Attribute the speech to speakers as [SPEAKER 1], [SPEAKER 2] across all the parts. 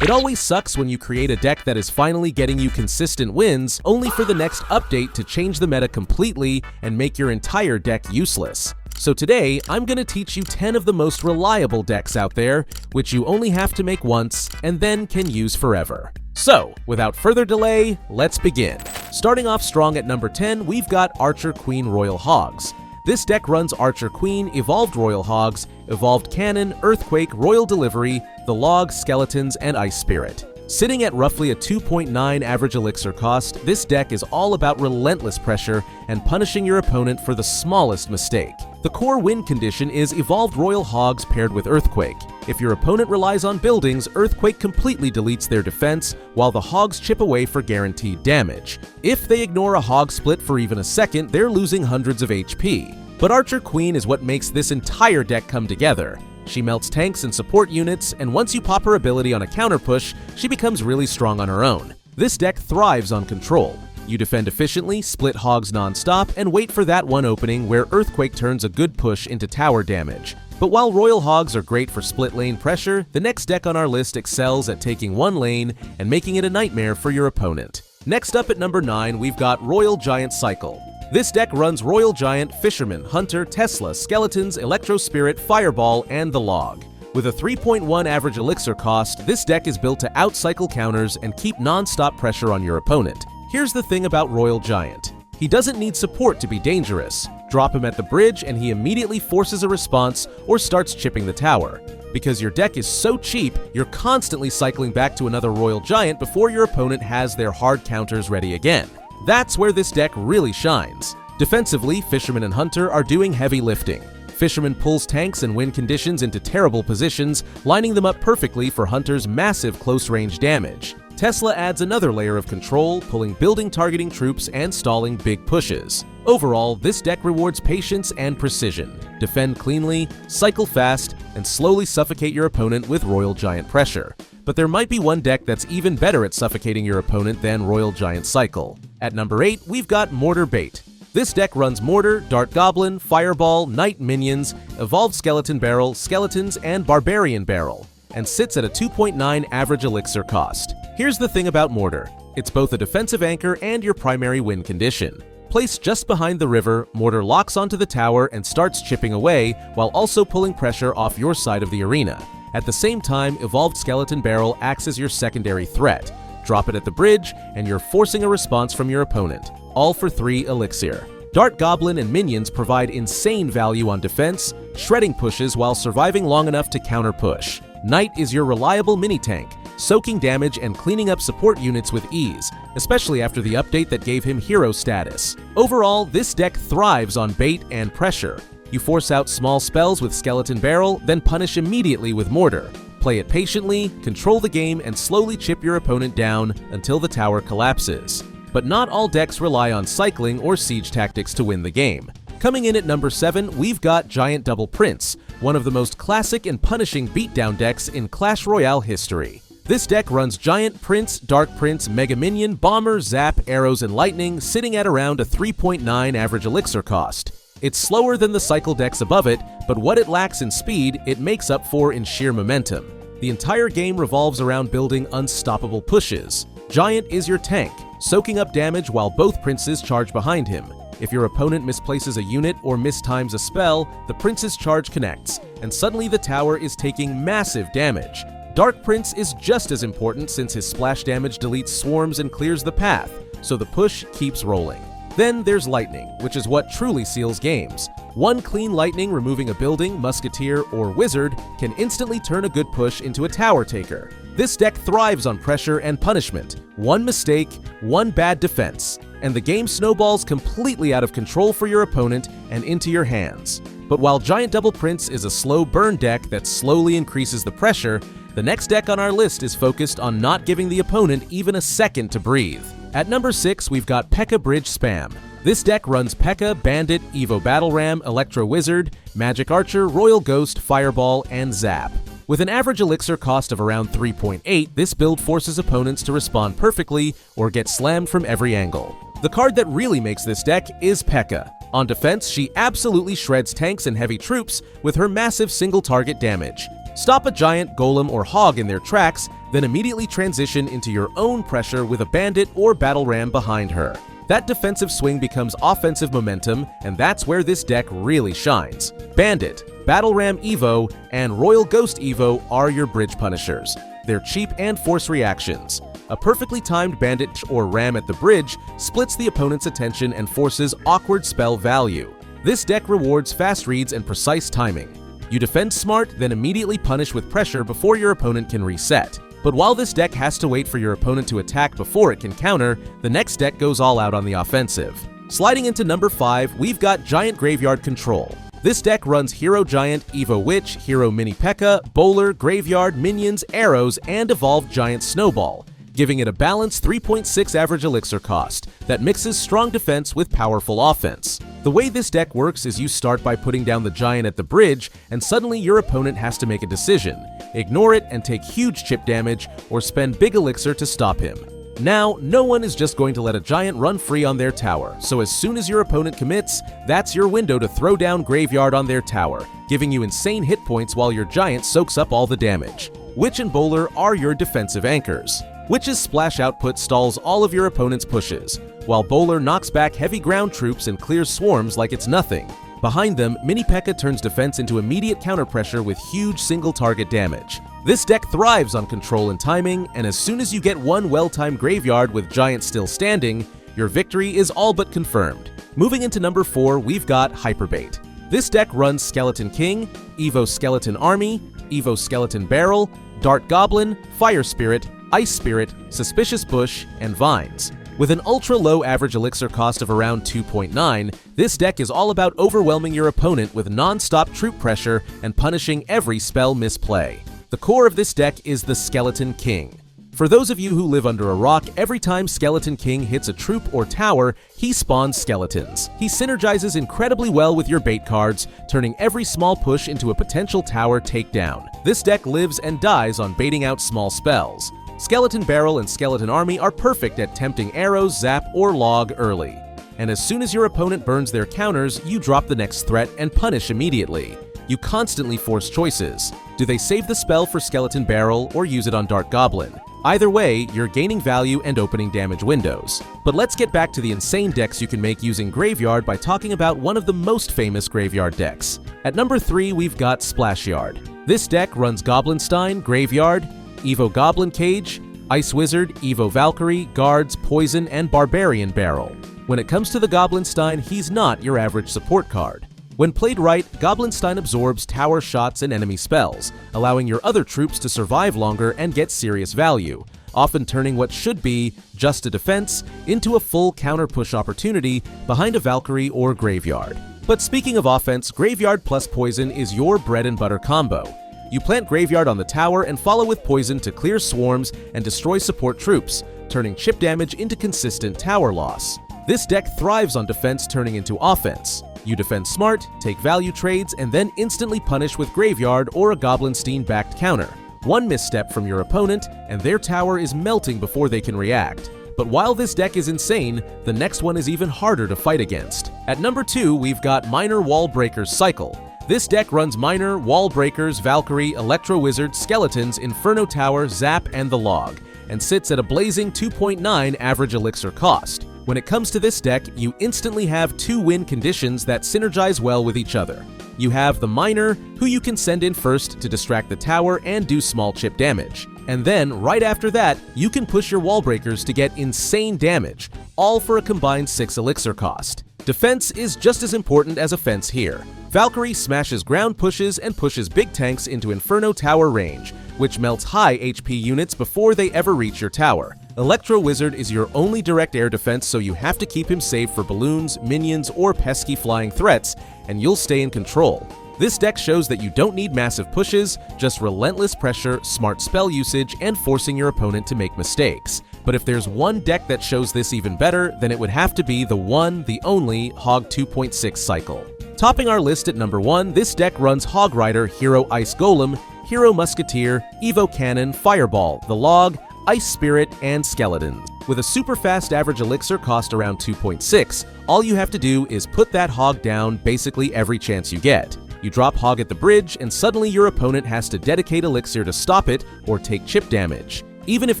[SPEAKER 1] It always sucks when you create a deck that is finally getting you consistent wins, only for the next update to change the meta completely and make your entire deck useless. So today, I'm gonna teach you 10 of the most reliable decks out there, which you only have to make once and then can use forever. So, without further delay, let's begin. Starting off strong at number 10, we've got Archer Queen Royal Hogs. This deck runs Archer Queen, Evolved Royal Hogs, Evolved Cannon, Earthquake, Royal Delivery, the Log, Skeletons, and Ice Spirit. Sitting at roughly a 2.9 average elixir cost, this deck is all about relentless pressure and punishing your opponent for the smallest mistake. The core win condition is Evolved Royal Hogs paired with Earthquake. If your opponent relies on buildings, Earthquake completely deletes their defense, while the Hogs chip away for guaranteed damage. If they ignore a Hog split for even a second, they're losing hundreds of HP. But Archer Queen is what makes this entire deck come together. She melts tanks and support units, and once you pop her ability on a counter push, she becomes really strong on her own. This deck thrives on control. You defend efficiently, split Hogs non-stop, and wait for that one opening where Earthquake turns a good push into tower damage. But while Royal Hogs are great for split lane pressure, the next deck on our list excels at taking one lane and making it a nightmare for your opponent. Next up at number 9, we've got Royal Giant Cycle. This deck runs Royal Giant, Fisherman, Hunter, Tesla, Skeletons, Electro Spirit, Fireball, and the Log. With a 3.1 average elixir cost, this deck is built to outcycle counters and keep non-stop pressure on your opponent. Here's the thing about Royal Giant. He doesn't need support to be dangerous. Drop him at the bridge and he immediately forces a response or starts chipping the tower. Because your deck is so cheap, you're constantly cycling back to another Royal Giant before your opponent has their hard counters ready again. That's where this deck really shines. Defensively, Fisherman and Hunter are doing heavy lifting. Fisherman pulls tanks and win conditions into terrible positions, lining them up perfectly for Hunter's massive close-range damage. Tesla adds another layer of control, pulling building targeting troops and stalling big pushes. Overall, this deck rewards patience and precision. Defend cleanly, cycle fast, and slowly suffocate your opponent with Royal Giant pressure. But there might be one deck that's even better at suffocating your opponent than Royal Giant Cycle. At number 8, we've got Mortar Bait. This deck runs Mortar, Dart Goblin, Fireball, Knight Minions, Evolved Skeleton Barrel, Skeletons, and Barbarian Barrel, and sits at a 2.9 average elixir cost. Here's the thing about Mortar. It's both a defensive anchor and your primary win condition. Placed just behind the river, Mortar locks onto the tower and starts chipping away, while also pulling pressure off your side of the arena. At the same time, Evolved Skeleton Barrel acts as your secondary threat. Drop it at the bridge, and you're forcing a response from your opponent, all for 3 elixir. Dart Goblin and Minions provide insane value on defense, shredding pushes while surviving long enough to counter push. Knight is your reliable mini-tank, soaking damage and cleaning up support units with ease, especially after the update that gave him hero status. Overall, this deck thrives on bait and pressure. You force out small spells with Skeleton Barrel, then punish immediately with Mortar. Play it patiently, control the game, and slowly chip your opponent down until the tower collapses. But not all decks rely on cycling or siege tactics to win the game. Coming in at number 7, we've got Giant Double Prince, one of the most classic and punishing beatdown decks in Clash Royale history. This deck runs Giant, Prince, Dark Prince, Mega Minion, Bomber, Zap, Arrows, and Lightning, sitting at around a 3.9 average elixir cost. It's slower than the cycle decks above it, but what it lacks in speed, it makes up for in sheer momentum. The entire game revolves around building unstoppable pushes. Giant is your tank, soaking up damage while both princes charge behind him. If your opponent misplaces a unit or mistimes a spell, the prince's charge connects, and suddenly the tower is taking massive damage. Dark Prince is just as important since his splash damage deletes swarms and clears the path, so the push keeps rolling. Then there's Lightning, which is what truly seals games. One clean Lightning removing a building, musketeer, or wizard can instantly turn a good push into a tower taker. This deck thrives on pressure and punishment. One mistake, one bad defense, and the game snowballs completely out of control for your opponent and into your hands. But while Giant Double Prince is a slow burn deck that slowly increases the pressure, the next deck on our list is focused on not giving the opponent even a second to breathe. At number 6, we've got Pekka Bridge Spam. This deck runs Pekka, Bandit, Evo Battle Ram, Electro Wizard, Magic Archer, Royal Ghost, Fireball, and Zap. With an average elixir cost of around 3.8, this build forces opponents to respond perfectly or get slammed from every angle. The card that really makes this deck is Pekka. On defense, she absolutely shreds tanks and heavy troops with her massive single target damage. Stop a giant, golem, or hog in their tracks, then immediately transition into your own pressure with a bandit or battle ram behind her. That defensive swing becomes offensive momentum, and that's where this deck really shines. Bandit, Battle Ram Evo, and Royal Ghost Evo are your bridge punishers. They're cheap and force reactions. A perfectly timed bandit or ram at the bridge splits the opponent's attention and forces awkward spell value. This deck rewards fast reads and precise timing. You defend smart, then immediately punish with pressure before your opponent can reset. But while this deck has to wait for your opponent to attack before it can counter, the next deck goes all out on the offensive. Sliding into number 5, we've got Giant Graveyard Control. This deck runs Hero Giant, Evo Witch, Hero Mini Pekka, Bowler, Graveyard, Minions, Arrows, and Evolved Giant Snowball, giving it a balanced 3.6 average elixir cost that mixes strong defense with powerful offense. The way this deck works is you start by putting down the giant at the bridge, and suddenly your opponent has to make a decision: ignore it and take huge chip damage, or spend big elixir to stop him. Now, no one is just going to let a giant run free on their tower, so as soon as your opponent commits, that's your window to throw down Graveyard on their tower, giving you insane hit points while your giant soaks up all the damage. Witch and Bowler are your defensive anchors. Witch's splash output stalls all of your opponent's pushes, while Bowler knocks back heavy ground troops and clears swarms like it's nothing. Behind them, Mini Pekka turns defense into immediate counter pressure with huge single target damage. This deck thrives on control and timing, and as soon as you get one well-timed Graveyard with Giant still standing, your victory is all but confirmed. Moving into number 4, we've got Hyperbait. This deck runs Skeleton King, Evo Skeleton Army, Evo Skeleton Barrel, Dart Goblin, Fire Spirit, Ice Spirit, Suspicious Bush, and Vines. With an ultra-low average elixir cost of around 2.9, this deck is all about overwhelming your opponent with non-stop troop pressure and punishing every spell misplay. The core of this deck is the Skeleton King. For those of you who live under a rock, every time Skeleton King hits a troop or tower, he spawns skeletons. He synergizes incredibly well with your bait cards, turning every small push into a potential tower takedown. This deck lives and dies on baiting out small spells. Skeleton Barrel and Skeleton Army are perfect at tempting arrows, zap, or log early. And as soon as your opponent burns their counters, you drop the next threat and punish immediately. You constantly force choices. Do they save the spell for Skeleton Barrel or use it on Dart Goblin? Either way, you're gaining value and opening damage windows. But let's get back to the insane decks you can make using Graveyard by talking about one of the most famous Graveyard decks. At number 3, we've got Splashyard. This deck runs Goblinstein, Graveyard, Evo Goblin Cage, Ice Wizard, Evo Valkyrie, Guards, Poison, and Barbarian Barrel. When it comes to the Goblinstein, he's not your average support card. When played right, Goblinstein absorbs tower shots and enemy spells, allowing your other troops to survive longer and get serious value, often turning what should be just a defense into a full counter-push opportunity behind a Valkyrie or Graveyard. But speaking of offense, Graveyard plus Poison is your bread-and-butter combo. You plant Graveyard on the tower and follow with Poison to clear swarms and destroy support troops, turning chip damage into consistent tower loss. This deck thrives on defense turning into offense. You defend smart, take value trades, and then instantly punish with Graveyard or a Goblinstein-backed counter. One misstep from your opponent, and their tower is melting before they can react. But while this deck is insane, the next one is even harder to fight against. At number 2, we've got Minor Wall Breakers Cycle. This deck runs Minor, Wall Breakers, Valkyrie, Electro Wizard, Skeletons, Inferno Tower, Zap, and the Log, and sits at a blazing 2.9 average elixir cost. When it comes to this deck, you instantly have 2 win conditions that synergize well with each other. You have the Miner, who you can send in first to distract the tower and do small chip damage. And then, right after that, you can push your Wall Breakers to get insane damage, all for a combined 6 elixir cost. Defense is just as important as offense here. Valkyrie smashes ground pushes and pushes big tanks into Inferno Tower range, which melts high HP units before they ever reach your tower. Electro Wizard is your only direct air defense, so you have to keep him safe for balloons, minions, or pesky flying threats, and you'll stay in control. This deck shows that you don't need massive pushes, just relentless pressure, smart spell usage, and forcing your opponent to make mistakes. But if there's one deck that shows this even better, then it would have to be the one, the only, Hog 2.6 cycle. Topping our list at number 1, this deck runs Hog Rider, Hero Ice Golem, Hero Musketeer, Evo Cannon, Fireball, the Log, Ice Spirit, and Skeletons. With a super fast average elixir cost around 2.6, all you have to do is put that hog down basically every chance you get. You drop Hog at the bridge, and suddenly your opponent has to dedicate Elixir to stop it or take chip damage. Even if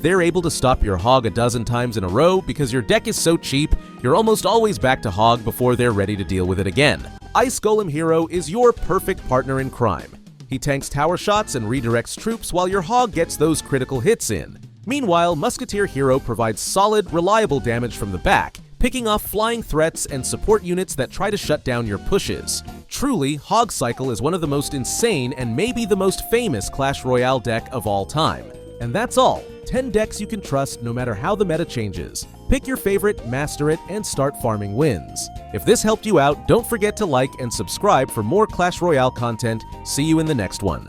[SPEAKER 1] they're able to stop your Hog a dozen times in a row because your deck is so cheap, you're almost always back to Hog before they're ready to deal with it again. Ice Golem Hero is your perfect partner in crime. He tanks tower shots and redirects troops while your Hog gets those critical hits in. Meanwhile, Musketeer Hero provides solid, reliable damage from the back, picking off flying threats and support units that try to shut down your pushes. Truly, Hog Cycle is one of the most insane and maybe the most famous Clash Royale deck of all time. And that's all. 10 decks you can trust no matter how the meta changes. Pick your favorite, master it, and start farming wins. If this helped you out, don't forget to like and subscribe for more Clash Royale content. See you in the next one.